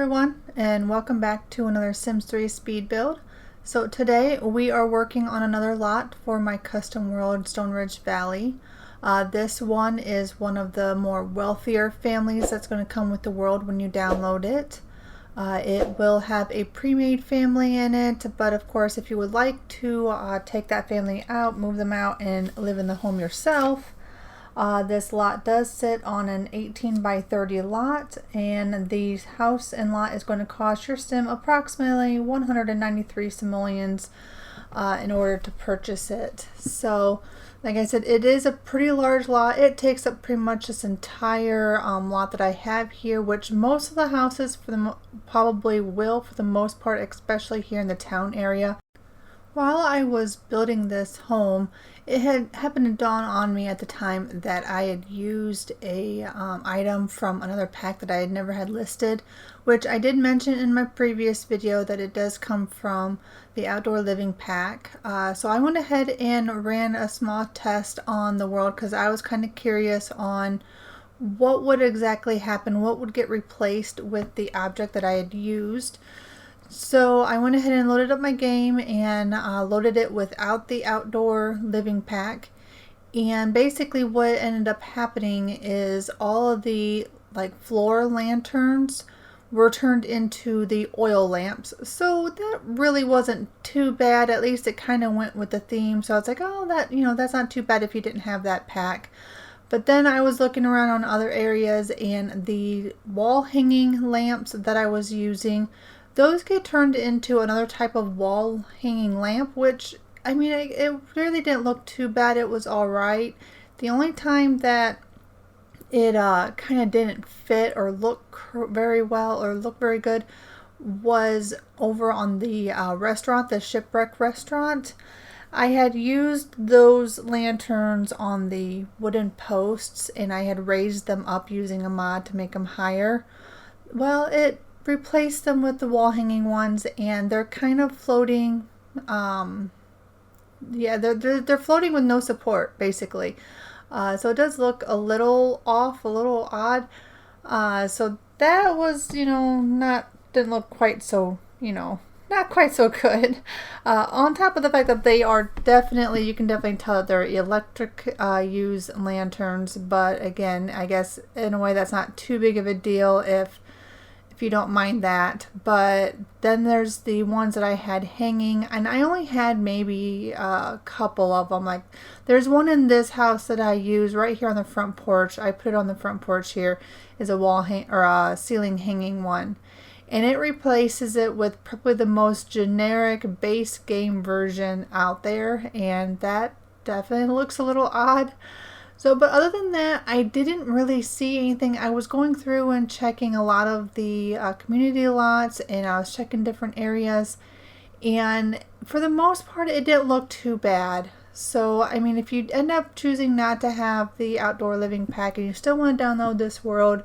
everyone, and welcome back to another Sims 3 speed build. So today we are working on another lot for my custom world, Stone Ridge Valley. This one is one of the more wealthier families that's going to come with the world when you download it. It will have a pre-made family in it, but of course if you would like to take that family out, move them out and live in the home yourself, this lot does sit on an 18 by 30 lot, and the house and lot is going to cost your sim approximately 193 simoleons in order to purchase it. So like I said, it is a pretty large lot. It takes up pretty much this entire lot that I have here, which most of the houses probably will for the most part, especially here in the town area. While I was building this home, it had happened to dawn on me at the time that I had used a item from another pack that I had never had listed, which I did mention in my previous video that it does come from the outdoor living pack. So I went ahead and ran a small test on the world because I was kind of curious on what would exactly happen, what would get replaced with the object that I had used. So I went ahead and loaded up my game and loaded it without the outdoor living pack, and basically what ended up happening is all of the floor lanterns were turned into the oil lamps. So that really wasn't too bad. At least it kind of went with the theme. So I was like, oh, that's not too bad if you didn't have that pack. But then I was looking around on other areas, and the wall hanging lamps that I was using, those get turned into another type of wall hanging lamp, which, I mean, it really didn't look too bad. It was alright. The only time that it kind of didn't fit or look very well or look very good was over on the restaurant, the Shipwreck restaurant. I had used those lanterns on the wooden posts, and I had raised them up using a mod to make them higher. Well, it replace them with the wall hanging ones, and they're kind of floating. Yeah, they're floating with no support basically. So it does look a little off, a little odd. So that was, didn't look quite so, not quite so good. On top of the fact that they are definitely, you can definitely tell that they're electric use lanterns, but again, I guess in a way that's not too big of a deal if you don't mind that. But then there's the ones that I had hanging, and I only had maybe a couple of them. Like there's one in this house that I use right here on the front porch. I put it on the front porch here, is a wall or a ceiling hanging one, and it replaces it with probably the most generic base game version out there, and that definitely looks a little odd. So, but other than that, I didn't really see anything. I was going through and checking a lot of the community lots, and I was checking different areas, and for the most part it didn't look too bad. So I mean, if you end up choosing not to have the outdoor living pack and you still want to download this world,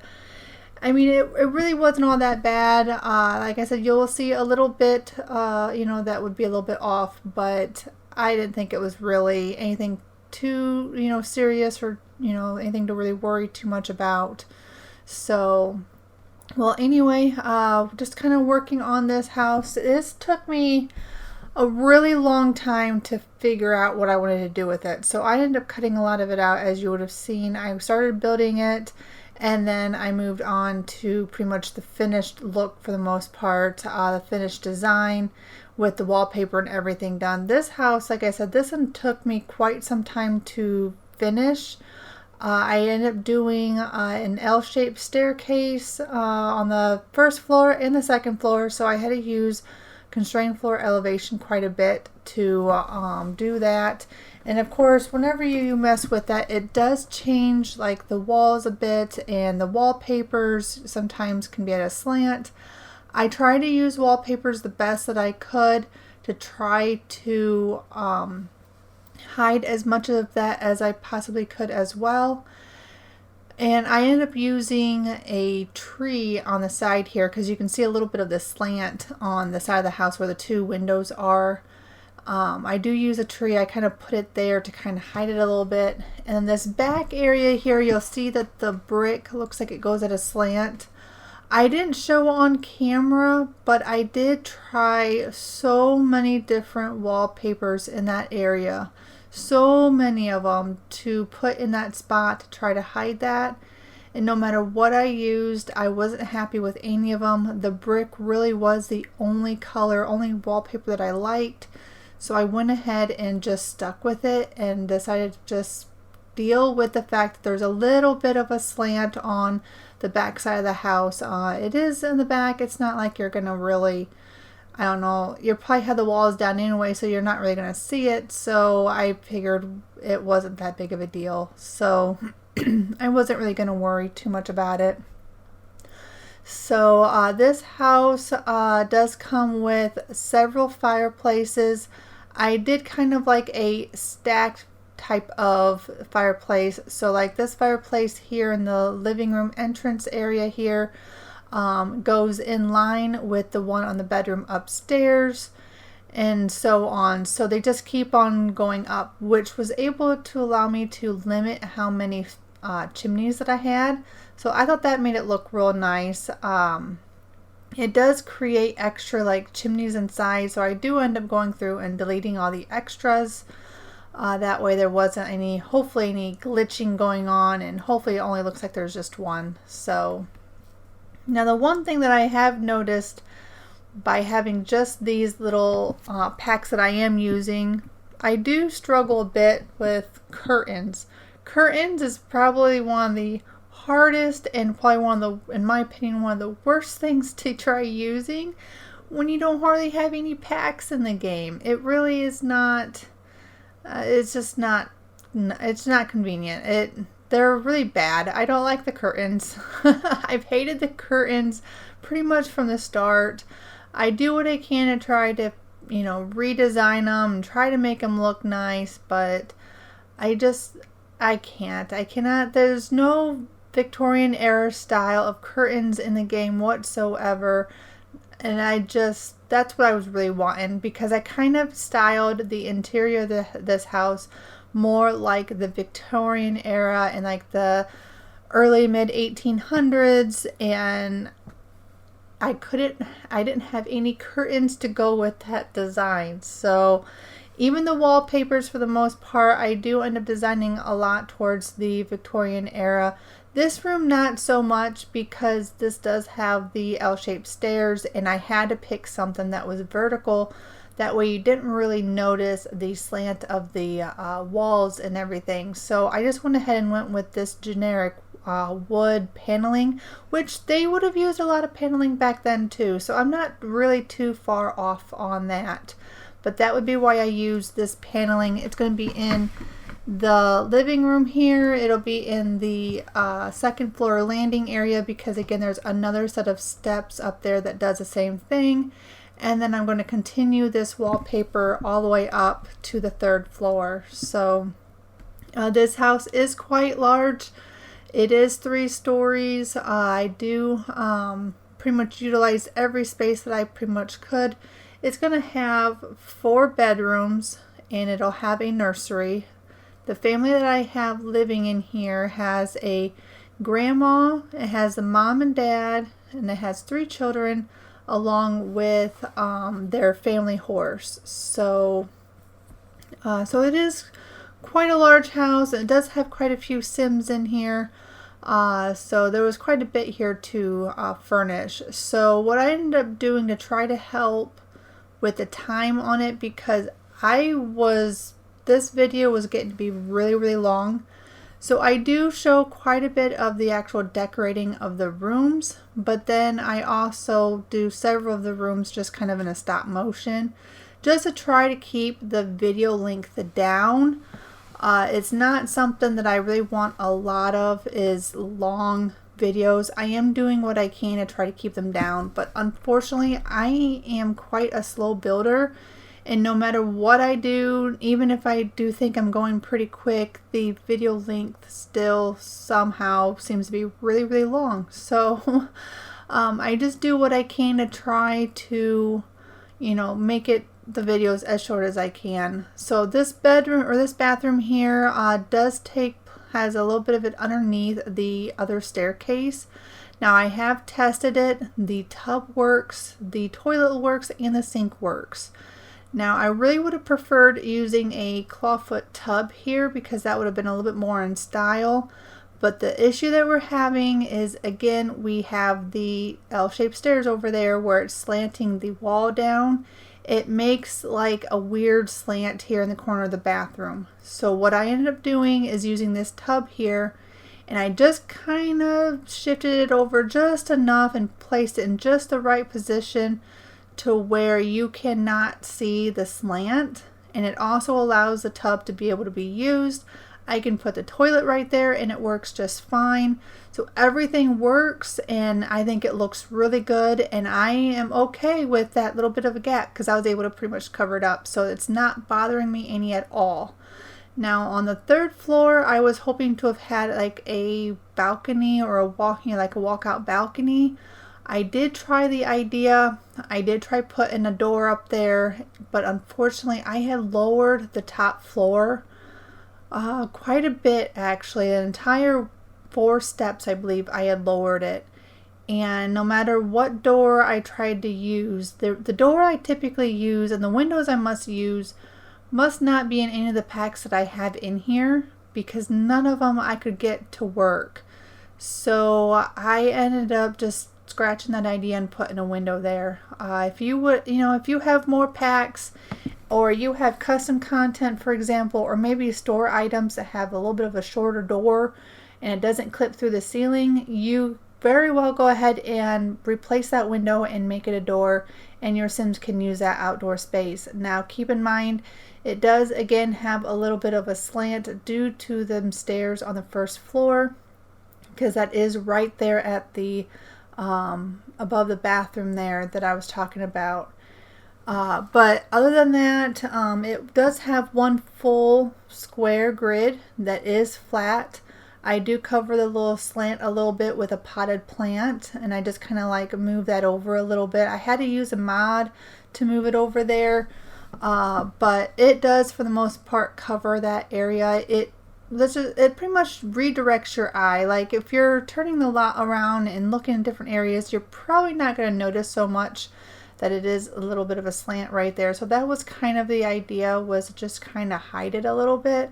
I mean, it really wasn't all that bad. Like I said, you'll see a little bit that would be a little bit off, but I didn't think it was really anything too serious or anything to really worry too much about. So well, anyway, just kind of working on this house. This took me a really long time to figure out what I wanted to do with it, so I ended up cutting a lot of it out. As you would have seen, I started building it, and then I moved on to pretty much the finished look for the most part, the finished design with the wallpaper and everything done. This house, like I said, this one took me quite some time to finish. I ended up doing an L-shaped staircase on the first floor and the second floor, so I had to use constrained floor elevation quite a bit to do that. And of course, whenever you mess with that, it does change like the walls a bit, and the wallpapers sometimes can be at a slant. I tried to use wallpapers the best that I could to try to hide as much of that as I possibly could as well. And I ended up using a tree on the side here because you can see a little bit of the slant on the side of the house where the two windows are. I do use a tree. I kind of put it there to kind of hide it a little bit. And this back area here, you'll see that the brick looks like it goes at a slant. I didn't show on camera, but I did try so many different wallpapers in that area. So many of them to put in that spot to try to hide that. And no matter what I used, I wasn't happy with any of them. The brick really was the only color, only wallpaper that I liked. So I went ahead and just stuck with it and decided to just deal with the fact that there's a little bit of a slant on the back side of the house. It is in the back. It's not like you're gonna really, I don't know, you probably have the walls down anyway, so you're not really gonna see it. So I figured it wasn't that big of a deal. So I wasn't really gonna worry too much about it. So this house does come with several fireplaces. I did kind of like a stacked type of fireplace. So like this fireplace here in the living room entrance area here goes in line with the one on the bedroom upstairs and so on. So they just keep on going up, which was able to allow me to limit how many chimneys that I had. So I thought that made it look real nice. It does create extra like chimneys inside, so I do end up going through and deleting all the extras. That way there wasn't any, hopefully any glitching going on, and hopefully it only looks like there's just one. So now the one thing that I have noticed by having just these little packs that I am using, I do struggle a bit with curtains. Curtains is probably one of the hardest and probably one of the, in my opinion, one of the worst things to try using when you don't hardly have any packs in the game. It really is not, it's just not, it's not convenient. They're really bad. I don't like the curtains. I've hated the curtains pretty much from the start. I do what I can to try to, you know, redesign them and try to make them look nice, but I cannot. There's no Victorian era style of curtains in the game whatsoever, and that's what I was really wanting, because I kind of styled the interior of this house more like the Victorian era and like the early mid 1800s, and I didn't have any curtains to go with that design. So even the wallpapers, for the most part, I do end up designing a lot towards the Victorian era. This room not so much, because this does have the L-shaped stairs, and I had to pick something that was vertical. That way you didn't really notice the slant of the walls and everything. So I just went ahead and went with this generic wood paneling, which they would have used a lot of paneling back then too. So I'm not really too far off on that. But that would be why I use this paneling. It's going to be in the living room here. It'll be in the second floor landing area, because again there's another set of steps up there that does the same thing. And then I'm going to continue this wallpaper all the way up to the third floor. So this house is quite large. It is 3 stories. I do pretty much utilize every space that I pretty much could. It's going to have 4 bedrooms, and it'll have a nursery. The family that I have living in here has a grandma, it has a mom and dad, and it has 3 children along with their family horse. So it is quite a large house, and it does have quite a few Sims in here. So there was quite a bit here to furnish. So what I ended up doing to try to help with the time on it, because this video was getting to be really, really long. So I do show quite a bit of the actual decorating of the rooms, but then I also do several of the rooms just kind of in a stop motion, just to try to keep the video length down. It's not something that I really want a lot of, is long videos. I am doing what I can to try to keep them down, but unfortunately I am quite a slow builder, and no matter what I do, even if I do think I'm going pretty quick, the video length still somehow seems to be really, really long. So I just do what I can to try to, you know, make the videos as short as I can. So this bedroom, or this bathroom here, has a little bit of it underneath the other staircase. Now I have tested it. The tub works, the toilet works, and the sink works. Now I really would have preferred using a clawfoot tub here because that would have been a little bit more in style. But the issue that we're having is, again, we have the L-shaped stairs over there where it's slanting the wall down. It makes like a weird slant here in the corner of the bathroom. So what I ended up doing is using this tub here, and I just kind of shifted it over just enough and placed it in just the right position to where you cannot see the slant, and it also allows the tub to be able to be used. I can put the toilet right there and it works just fine. So everything works, and I think it looks really good, and I am okay with that little bit of a gap because I was able to pretty much cover it up, so it's not bothering me any at all. Now on the third floor, I was hoping to have had like a balcony or a walkout balcony. I did try the idea. I did try putting a door up there, but unfortunately I had lowered the top floor quite a bit, actually. An entire 4 steps, I believe I had lowered it. And no matter what door I tried to use, the door I typically use and the windows I must use must not be in any of the packs that I have in here, because none of them I could get to work. So I ended up just scratching that idea and putting a window there. If you have more packs, or you have custom content, for example, or maybe store items that have a little bit of a shorter door and it doesn't clip through the ceiling, you very well go ahead and replace that window and make it a door, and your Sims can use that outdoor space. Now keep in mind, it does again have a little bit of a slant due to them stairs on the first floor, because that is right there at the above the bathroom there that I was talking about. But other than that, it does have one full square grid that is flat. I do cover the little slant a little bit with a potted plant, and I just kind of like move that over a little bit. I had to use a mod to move it over there, but it does for the most part cover that area. It pretty much redirects your eye. Like if you're turning the lot around and looking in different areas, you're probably not going to notice so much that it is a little bit of a slant right there. So that was kind of the idea, was just kind of hide it a little bit,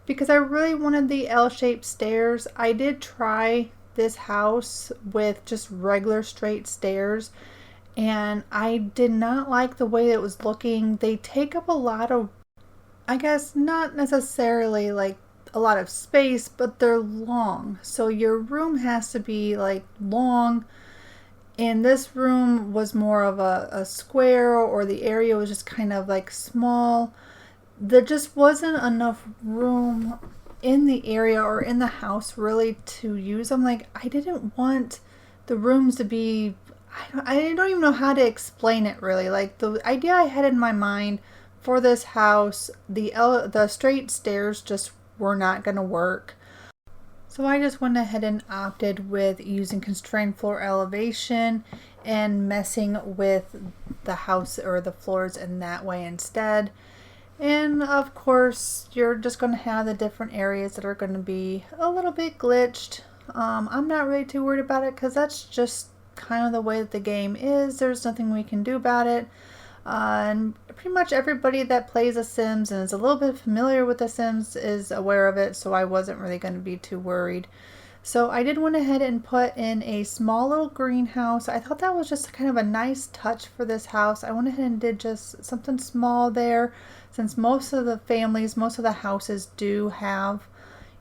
because I really wanted the L-shaped stairs. I did try this house with just regular straight stairs, and I did not like the way it was looking. They take up a lot of, I guess not necessarily like a lot of space, but they're long. So your room has to be like long. And this room was more of a square, or the area was just kind of like small. There just wasn't enough room in the area or in the house really to use them. Like I didn't want the rooms to be, I don't even know how to explain it really. Like the idea I had in my mind for this house, the straight stairs just were not going to work. So I just went ahead and opted with using constrained floor elevation and messing with the house or the floors in that way instead. And of course, you're just going to have the different areas that are going to be a little bit glitched. I'm not really too worried about it because that's just kind of the way that the game is. There's nothing we can do about it. And pretty much everybody that plays The Sims and is a little bit familiar with The Sims is aware of it, so I wasn't really going to be too worried. So I did went ahead and put in a small little greenhouse. I thought that was just kind of a nice touch for this house. I went ahead and did just something small there, since most of the families, most of the houses do have,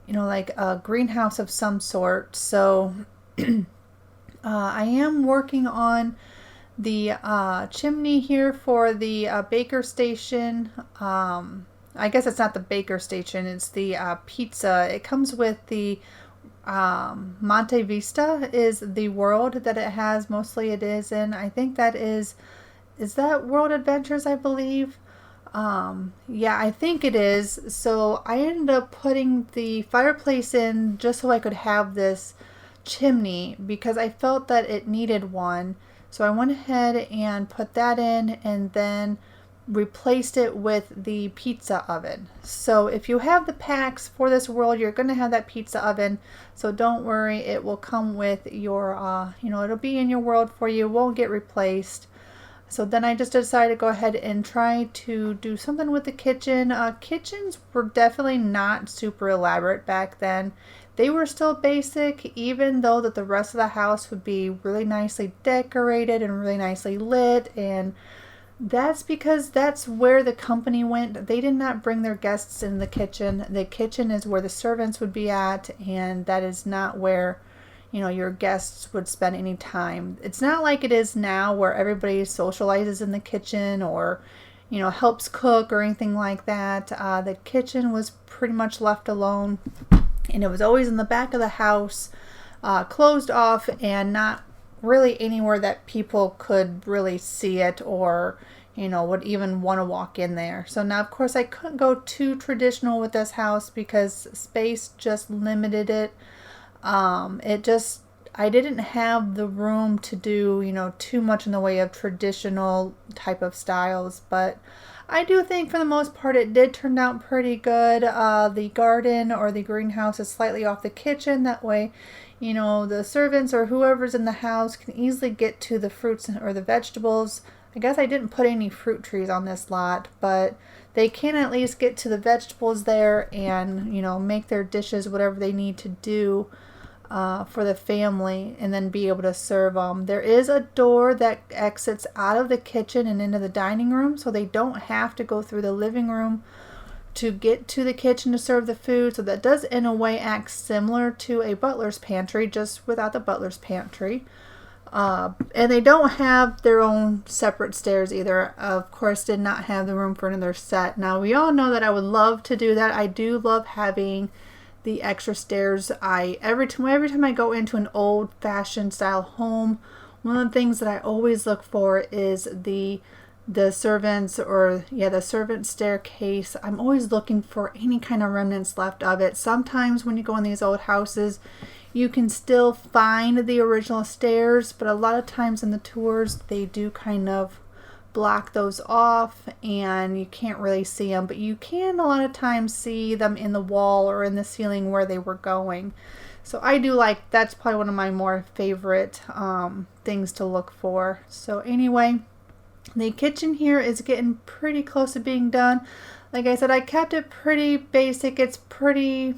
like a greenhouse of some sort. So I am working on the chimney here for the baker station. I guess it's not the baker station, it's the pizza. It comes with the Monte Vista is the world that it has. Mostly it is in, I think that is that World Adventures, I believe. Yeah, I think it is. So I ended up putting the fireplace in just so I could have this chimney, because I felt that it needed one. So I went ahead and put that in, and then replaced it with the pizza oven. So if you have the packs for this world, you're going to have that pizza oven. So don't worry, it will come with your, it'll be in your world for you. It won't get replaced. So then I just decided to go ahead and try to do something with the kitchen. Kitchens were definitely not super elaborate back then. They were still basic, even though that the rest of the house would be really nicely decorated and really nicely lit, and that's because that's where the company went. They did not bring their guests in the kitchen. The kitchen is where the servants would be at, and that is not where, your guests would spend any time. It's not like it is now where everybody socializes in the kitchen or, helps cook or anything like that. The kitchen was pretty much left alone, and it was always in the back of the house, closed off, and not really anywhere that people could really see it or would even want to walk in there. So now of course I couldn't go too traditional with this house because space just limited it. I didn't have the room to do too much in the way of traditional type of styles, but I do think for the most part it did turn out pretty good. The garden or the greenhouse is slightly off the kitchen. That way, the servants or whoever's in the house can easily get to the fruits or the vegetables. I guess I didn't put any fruit trees on this lot, but they can at least get to the vegetables there and, make their dishes, whatever they need to do for the family, and then be able to serve them. There is a door that exits out of the kitchen and into the dining room, so they don't have to go through the living room to get to the kitchen to serve the food. So that does in a way act similar to a butler's pantry, just without the butler's pantry. And they don't have their own separate stairs either. Of course, did not have the room for another set. Now we all know that I would love to do that. I do love having the extra stairs. Every time I go into an old-fashioned style home, one of the things that I always look for is the servants the servant staircase. I'm always looking for any kind of remnants left of it. Sometimes when you go in these old houses, you can still find the original stairs, but a lot of times in the tours they do kind of block those off and you can't really see them, but you can a lot of times see them in the wall or in the ceiling where they were going. So I do like, that's probably one of my more favorite things to look for. So anyway, the kitchen here is getting pretty close to being done. Like I said, I kept it pretty basic. It's pretty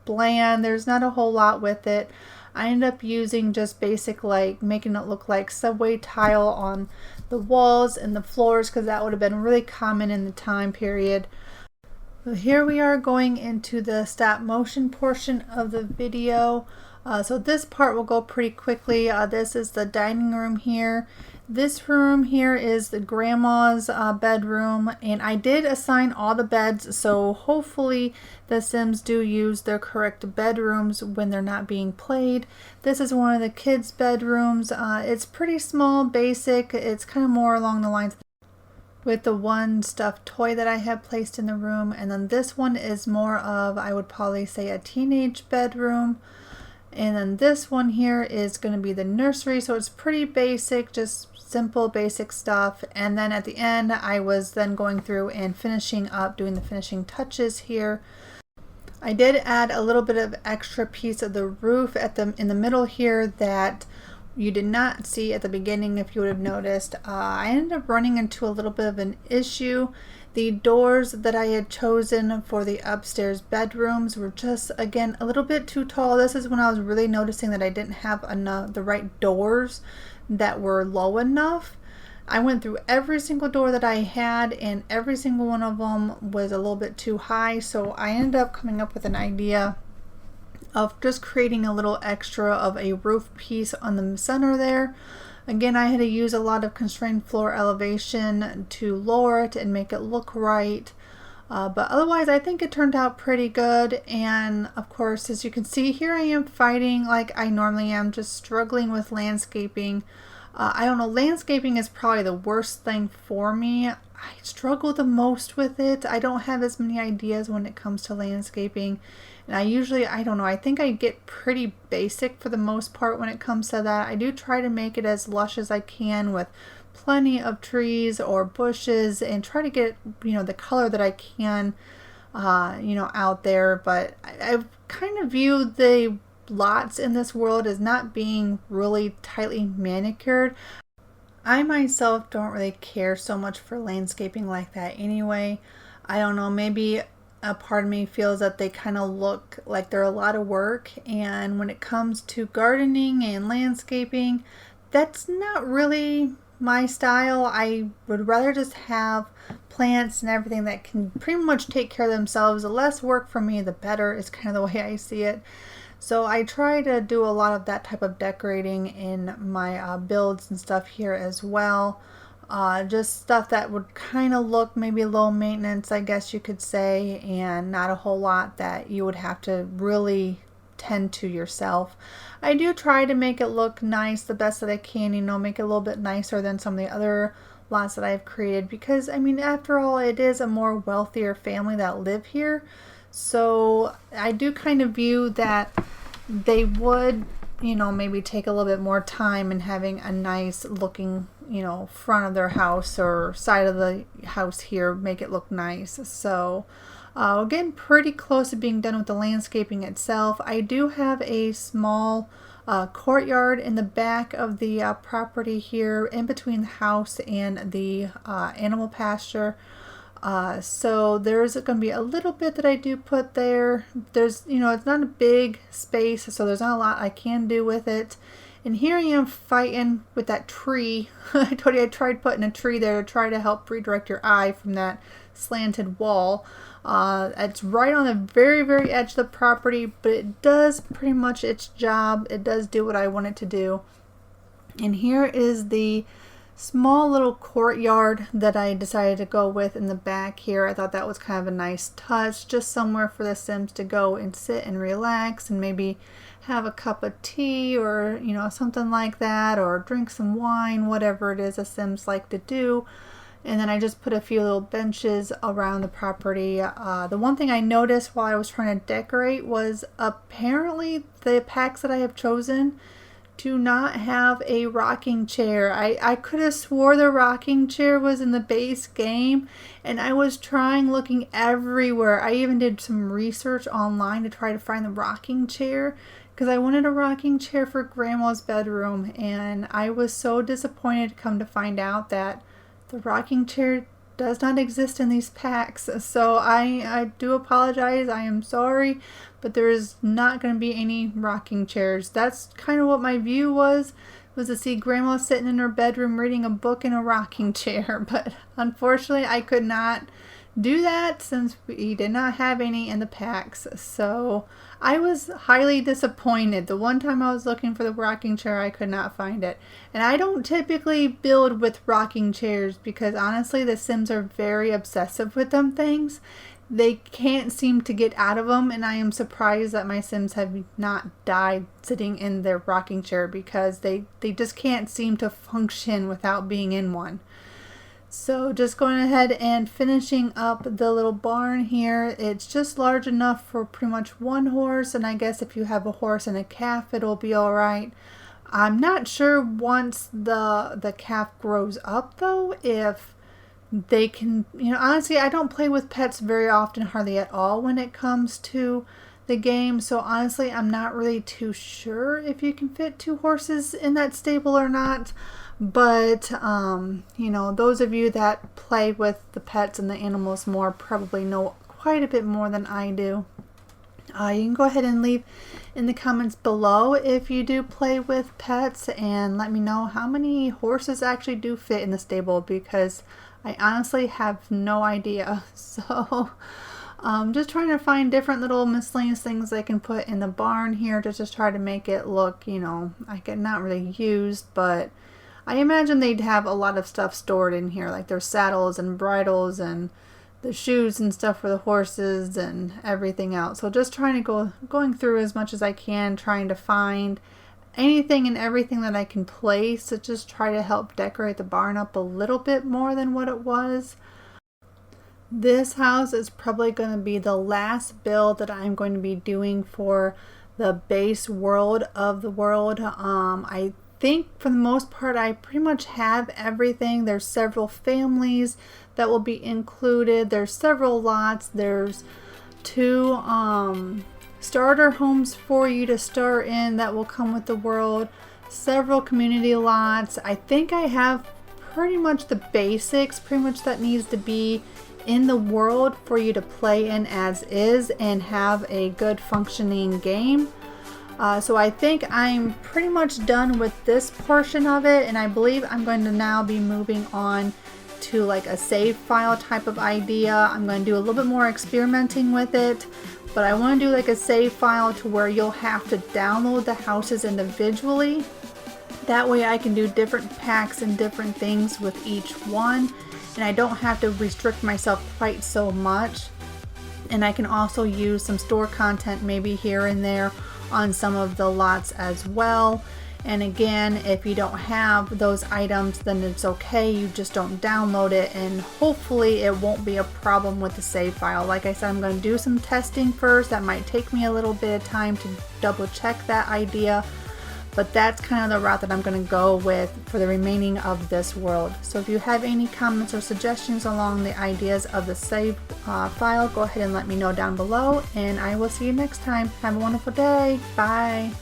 bland. There's not a whole lot with it. I ended up using just basic, like making it look like subway tile on the walls and the floors, because that would have been really common in the time period. So here we are going into the stop motion portion of the video. So this part will go pretty quickly. This is the dining room here. This room here is the grandma's bedroom, and I did assign all the beds, so hopefully the Sims do use their correct bedrooms when they're not being played. This is one of the kids' bedrooms. It's pretty small, basic. It's kind of more along the lines with the one stuffed toy that I have placed in the room, and then this one is more of, I would probably say, a teenage bedroom. And then this one here is going to be the nursery, so it's pretty basic, just simple basic stuff. And then at the end I was then going through and finishing up, doing the finishing touches here. I did add a little bit of extra piece of the roof in the middle here that you did not see at the beginning if you would have noticed. I ended up running into a little bit of an issue. The doors that I had chosen for the upstairs bedrooms were just, again, a little bit too tall. This is when I was really noticing that I didn't have the right doors that were low enough. I went through every single door that I had, and every single one of them was a little bit too high. So I ended up coming up with an idea of just creating a little extra of a roof piece on the center there. Again, I had to use a lot of constrained floor elevation to lower it and make it look right. But otherwise, I think it turned out pretty good. And of course, as you can see, here I am fighting like I normally am, just struggling with landscaping. I don't know, landscaping is probably the worst thing for me. I struggle the most with it. I don't have as many ideas when it comes to landscaping. And I don't know, I think I get pretty basic for the most part when it comes to that. I do try to make it as lush as I can with plenty of trees or bushes and try to get, you know, the color that I can, you know, out there. But I kind of view the lots in this world as not being really tightly manicured. I myself don't really care so much for landscaping like that anyway. I don't know, maybe a part of me feels that they kind of look like they're a lot of work, and when it comes to gardening and landscaping, that's not really my style. I would rather just have plants and everything that can pretty much take care of themselves. The less work for me, the better, is kind of the way I see it. So I try to do a lot of that type of decorating in my builds and stuff here as well. Just stuff that would kind of look maybe low maintenance, I guess you could say, and not a whole lot that you would have to really tend to yourself. I do try to make it look nice the best that I can, you know, make it a little bit nicer than some of the other lots that I've created, because I mean, after all, it is a more wealthier family that live here. So I do kind of view that they would, you know, maybe take a little bit more time in having a nice looking, you know, front of their house or side of the house here, make it look nice. So again, pretty close to being done with the landscaping itself. I do have a small courtyard in the back of the property here, in between the house and the animal pasture. So there's going to be a little bit that I do put there. There's, you know, it's not a big space, so there's not a lot I can do with it. And here I am fighting with that tree. I told you I tried putting a tree there to try to help redirect your eye from that slanted wall. It's right on the very, very edge of the property, but it does pretty much its job. It does do what I want it to do. And here is the small little courtyard that I decided to go with in the back here. I thought that was kind of a nice touch, just somewhere for the Sims to go and sit and relax and maybe have a cup of tea or, you know, something like that, or drink some wine, whatever it is the Sims like to do. And then I just put a few little benches around the property. The one thing I noticed while I was trying to decorate was apparently the packs that I have chosen do not have a rocking chair. I could have swore the rocking chair was in the base game, and I was trying, looking everywhere. I even did some research online to try to find the rocking chair, because I wanted a rocking chair for Grandma's bedroom, and I was so disappointed to come to find out that the rocking chair does not exist in these packs. So I do apologize. I am sorry, but there is not going to be any rocking chairs. That's kind of what my view was to see Grandma sitting in her bedroom reading a book in a rocking chair. But unfortunately, I could not do that since we did not have any in the packs. So I was highly disappointed. The one time I was looking for the rocking chair, I could not find it. And I don't typically build with rocking chairs because honestly, the Sims are very obsessive with them things. They can't seem to get out of them, and I am surprised that my Sims have not died sitting in their rocking chair, because they just can't seem to function without being in one. So just going ahead and finishing up the little barn here. It's just large enough for pretty much one horse, and I guess if you have a horse and a calf, it'll be all right. I'm not sure once the calf grows up though, if they can, you know, honestly, I don't play with pets very often, hardly at all when it comes to the game. So honestly, I'm not really too sure if you can fit 2 horses in that stable or not. But, you know, those of you that play with the pets and the animals more probably know quite a bit more than I do. You can go ahead and leave in the comments below if you do play with pets, and let me know how many horses actually do fit in the stable, because I honestly have no idea. So just trying to find different little miscellaneous things I can put in the barn here to just try to make it look, you know, like it not really used, but I imagine they'd have a lot of stuff stored in here, like their saddles and bridles and the shoes and stuff for the horses and everything else. So just trying to going through as much as I can, trying to find anything and everything that I can place to just try to help decorate the barn up a little bit more than what it was. This house is probably going to be the last build that I'm going to be doing for the base world of the world. I think for the most part I pretty much have everything. There's several families that will be included. There's several lots. There's 2 starter homes for you to start in that will come with the world. Several community lots. I think I have pretty much the basics, pretty much that needs to be in the world for you to play in as is and have a good functioning game. So I think I'm pretty much done with this portion of it, and I believe I'm going to now be moving on to like a save file type of idea. I'm going to do a little bit more experimenting with it, but I want to do like a save file to where you'll have to download the houses individually. That way I can do different packs and different things with each one, and I don't have to restrict myself quite so much. And I can also use some store content maybe here and there on some of the lots as well. And again, if you don't have those items, then it's okay, you just don't download it, and hopefully it won't be a problem with the save file. Like I said, I'm going to do some testing first. That might take me a little bit of time to double check that idea, but that's kind of the route that I'm going to go with for the remaining of this world. So if you have any comments or suggestions along the ideas of the save file, go ahead and let me know down below, and I will see you next time. Have a wonderful day. Bye.